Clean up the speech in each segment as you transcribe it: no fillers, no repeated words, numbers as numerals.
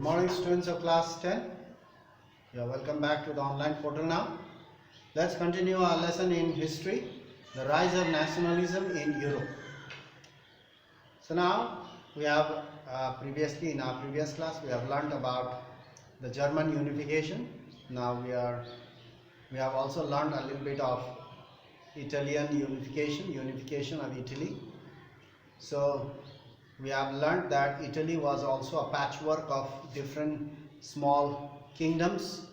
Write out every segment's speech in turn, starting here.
Good morning, students of class 10. You are welcome back to the online portal now. Let's continue our lesson in history, the rise of nationalism in Europe. So now we have previously in our previous class we have learned about the German unification. Now we have also learned a little bit of Italian unification of Italy. So we have learned that Italy was also a patchwork of different small kingdoms.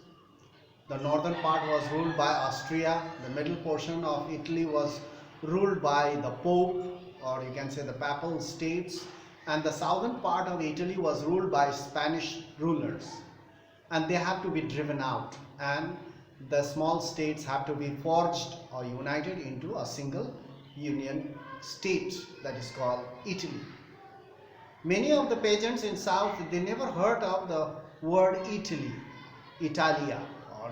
The northern part was ruled by Austria, the middle portion of Italy was ruled by the Pope, or you can say the Papal States, and the southern part of Italy was ruled by Spanish rulers, and they have to be driven out, and the small states have to be forged or united into a single union state that is called Italy. Many of the peasants in south, they never heard of the word Italy, Italia, or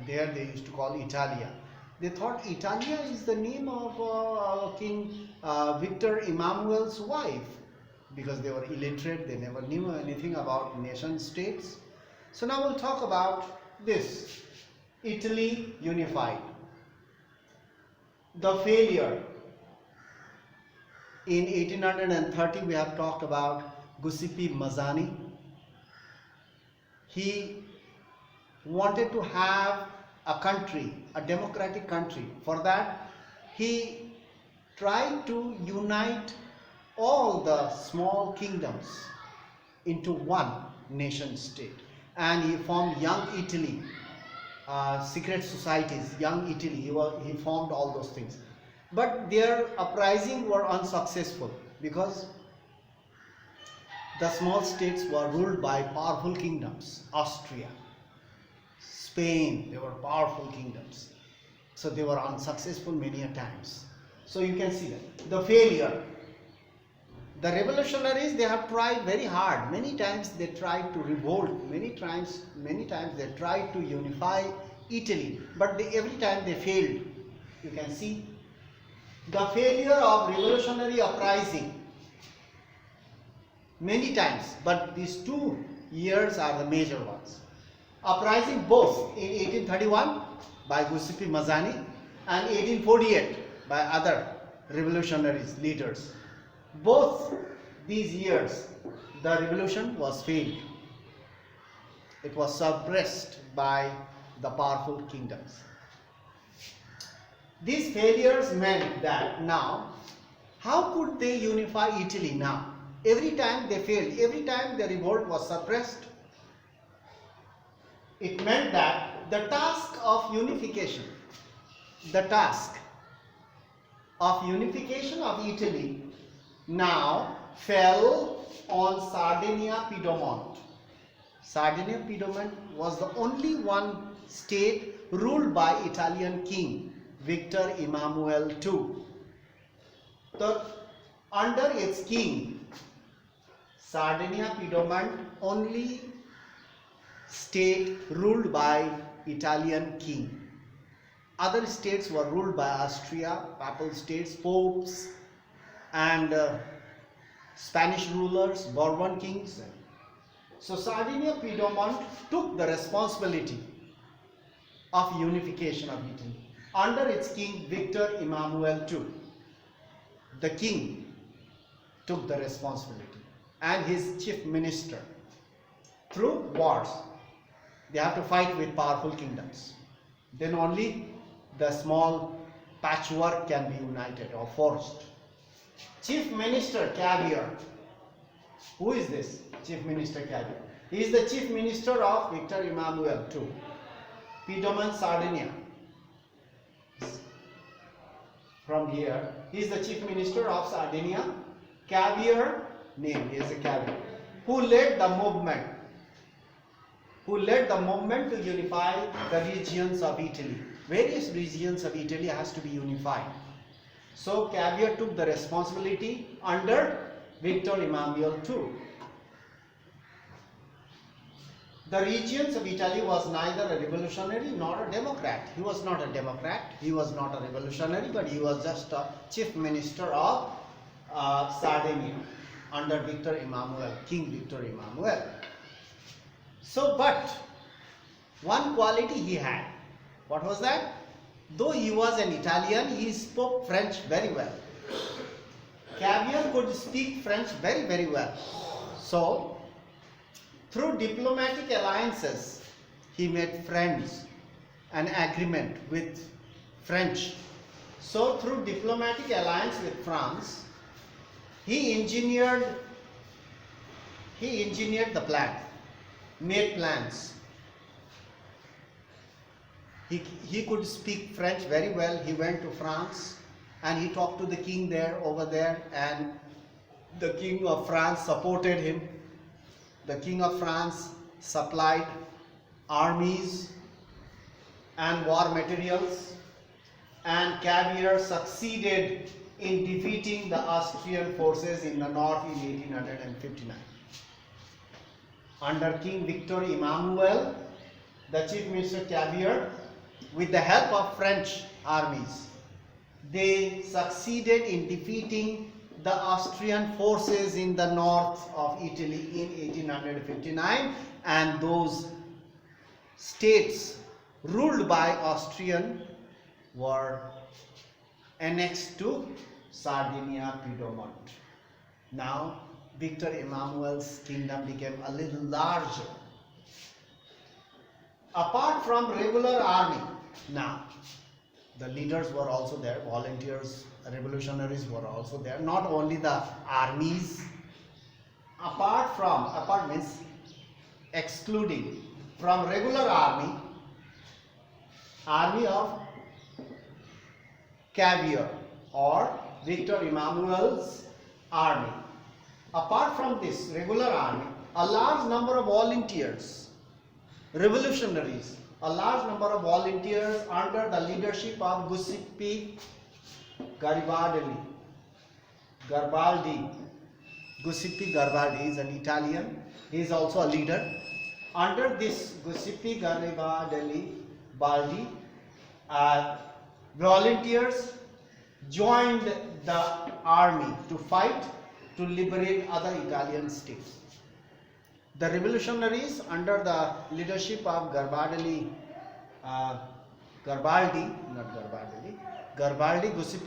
there they used to call Italia. They thought Italia is the name of King Victor Emmanuel's wife, because they were illiterate, they never knew anything about nation states. So now we'll talk about this, Italy unified. The failure. In 1830 we have talked about Giuseppe Mazzini. He wanted to have a country, a democratic country. For that he tried to unite all the small kingdoms into one nation state, and he formed Young Italy, secret societies, Young Italy. He formed all those things. But their uprising were unsuccessful because the small states were ruled by powerful kingdoms. Austria, Spain, they were powerful kingdoms. So they were unsuccessful many a times. So you can see that. The failure. The revolutionaries, they have tried very hard. Many times they tried to revolt. Many times they tried to unify Italy. But every time they failed. You can see the failure of revolutionary uprising many times, but these 2 years are the major ones. Uprising both in 1831 by Giuseppe Mazzini and 1848 by other revolutionaries, leaders. Both these years the revolution was failed. It was suppressed by the powerful kingdoms. These failures meant that now, how could they unify Italy now? Every time they failed, every time the revolt was suppressed, it meant that the task of unification of Italy now fell on Sardinia-Piedmont. Sardinia-Piedmont was the only one state ruled by Italian king Victor Emmanuel II. So, under its king, Sardinia-Piedmont only state ruled by Italian king. Other states were ruled by Austria, Papal States, popes, and Spanish rulers, Bourbon kings. So Sardinia-Piedmont took the responsibility of unification of Italy under its king Victor Emmanuel II. The king took the responsibility, and his chief minister. Through wars, they have to fight with powerful kingdoms. Then only the small patchwork can be united or forged. Chief Minister Cavour. Who is this Chief Minister Cavour? He is the chief minister of Victor Emmanuel II. Piedmont, Sardinia. From here, he is the chief minister of Sardinia. Cavour, name is a Cavour, who led the movement to unify the regions of Italy. Various regions of Italy has to be unified. So Cavour took the responsibility under Victor Emmanuel II. The regions of Italy was neither a revolutionary nor a democrat. He was not a democrat, he was not a revolutionary, but he was just a chief minister of Sardinia under Victor Emmanuel, King Victor Emmanuel. So, but one quality he had. What was that? Though he was an Italian, he spoke French very well. Cavour could speak French very, very well. So, through diplomatic alliances, he made friends, an agreement with French. So, through diplomatic alliance with France, he engineered the plan, made plans. He could speak French very well. He went to France and he talked to the king there, over there, and the king of France supported him. The king of France supplied armies and war materials, and Cavour succeeded in defeating the Austrian forces in the north in 1859. Under King Victor Emmanuel, the chief minister Cavour, with the help of French armies, they succeeded in defeating the Austrian forces in the north of Italy in 1859, and those states ruled by Austrian were annexed to Sardinia, Piedmont. Now Victor Emmanuel's kingdom became a little larger. Apart from regular army, now the leaders were also there, volunteers, revolutionaries were also there, not only the armies. Apart means excluding from regular army of Cavour or Victor Emmanuel's army. Apart from this regular army, a large number of volunteers, revolutionaries, a large number of volunteers under the leadership of Giuseppe Garibaldi. Giuseppe Garibaldi is an Italian. He is also a leader. Under this Giuseppe Garibaldi, volunteers joined the army to fight to liberate other Italian states. The revolutionaries under the leadership of Giuseppe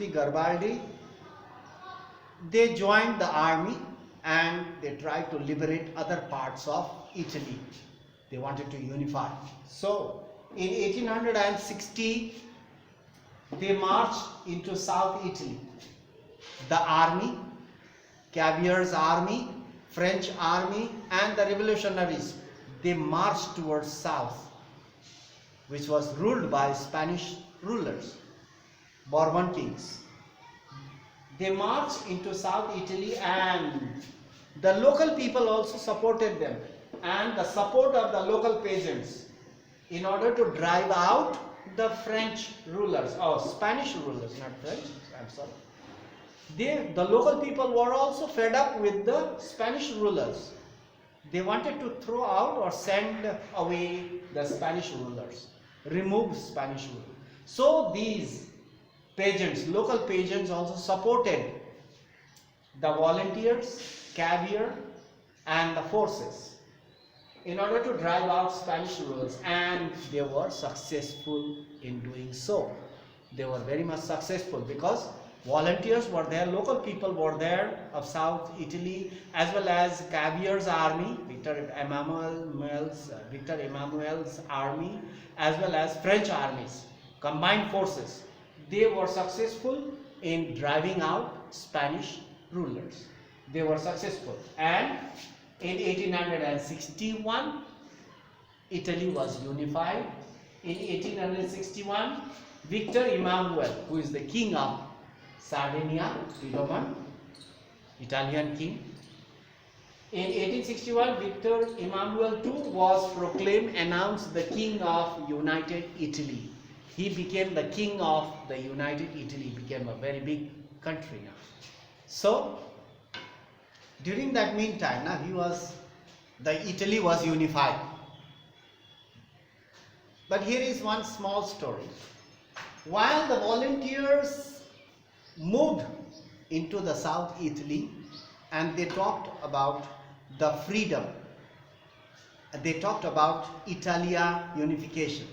Garibaldi, they joined the army and they tried to liberate other parts of Italy. They wanted to unify. So, in 1860, they marched into South Italy. The army, Cavour's army, French army, and the revolutionaries, they marched towards south, which was ruled by Spanish rulers, Bourbon kings. They marched into South Italy, and the local people also supported them, and the support of the local peasants in order to drive out the French rulers, or Spanish rulers, not French, I'm sorry. The local people were also fed up with the Spanish rulers. They wanted to throw out or send away the Spanish rulers, remove Spanish rule. So these peasants, local peasants, also supported the volunteers, Cavour, and the forces in order to drive out Spanish rulers, and they were successful in doing so. They were very much successful because volunteers were there, local people were there of South Italy, as well as Cavour's army, Victor Emmanuel's army, as well as French armies, combined forces. They were successful in driving out Spanish rulers. They were successful, and in 1861, Italy was unified. In 1861, Victor Emmanuel, who is the king of Sardinia, Piedmont, Italian king. In 1861, Victor Emmanuel II was proclaimed, announced the king of United Italy. He became the king of the United Italy, became a very big country now. So, during that meantime, Italy was unified. But here is one small story. While the volunteers moved into the South Italy and they talked about the freedom they talked about Italia unification.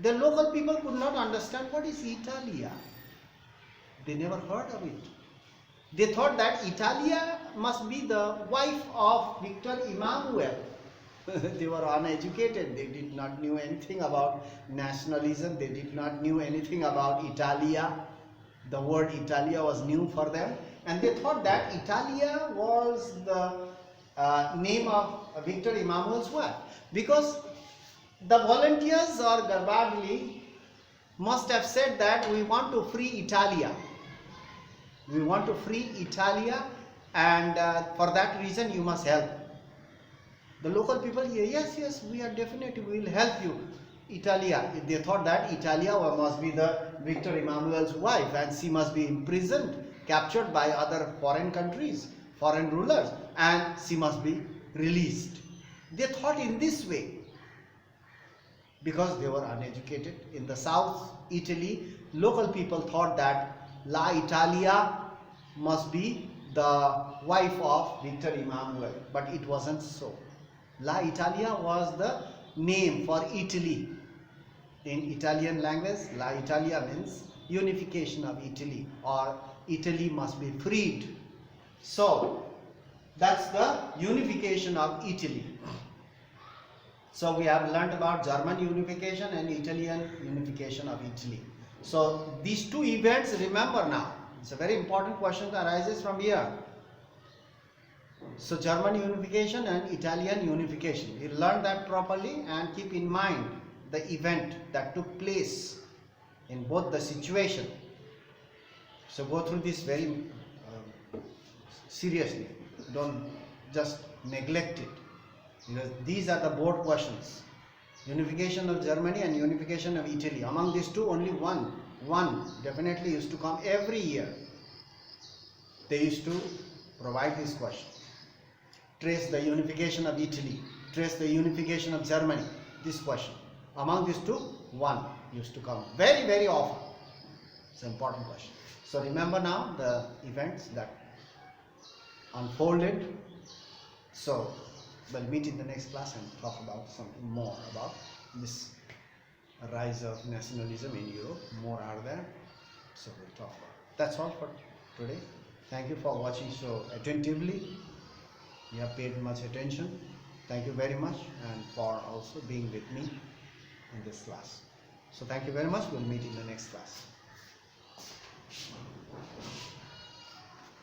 The local people could not understand what is Italia. They never heard of it. They thought that Italia must be the wife of Victor Emmanuel. They were uneducated. They did not knew anything about nationalism. They did not knew anything about Italia. The word Italia was new for them, and they thought that Italia was the name of Victor Emmanuel's wife, because the volunteers or Garibaldi must have said that we want to free Italia. We want to free Italia, and for that reason you must help. The local people, yes, we are definitely, we will help you. Italia, they thought that Italia must be the Victor Emmanuel's wife, and she must be imprisoned, captured by other foreign countries, foreign rulers, and she must be released. They thought in this way, because they were uneducated. In the south Italy, local people thought that La Italia must be the wife of Victor Emmanuel, but it wasn't so. La Italia was the name for Italy. In Italian language, La Italia means unification of Italy, or Italy must be freed. So that's the unification of Italy. So we have learned about German unification and Italian unification of Italy. So these two events, remember now, it's a very important question that arises from here. So German unification and Italian unification, you learn that properly and keep in mind the event that took place in both the situation. So go through this very seriously, don't just neglect it, because these are the board questions. Unification of Germany and unification of Italy, among these two only one definitely used to come every year. They used to provide this question. Trace the unification of Italy, trace the unification of Germany, this question. Among these two, one used to come very, very often. It's an important question. So remember now the events that unfolded. So we'll meet in the next class and talk about something more about this rise of nationalism in Europe. More are there, so we'll talk about it. That's all for today. Thank you for watching so attentively. You have paid much attention. Thank you very much, and for also being with me in this class. So thank you very much. We'll meet in the next class.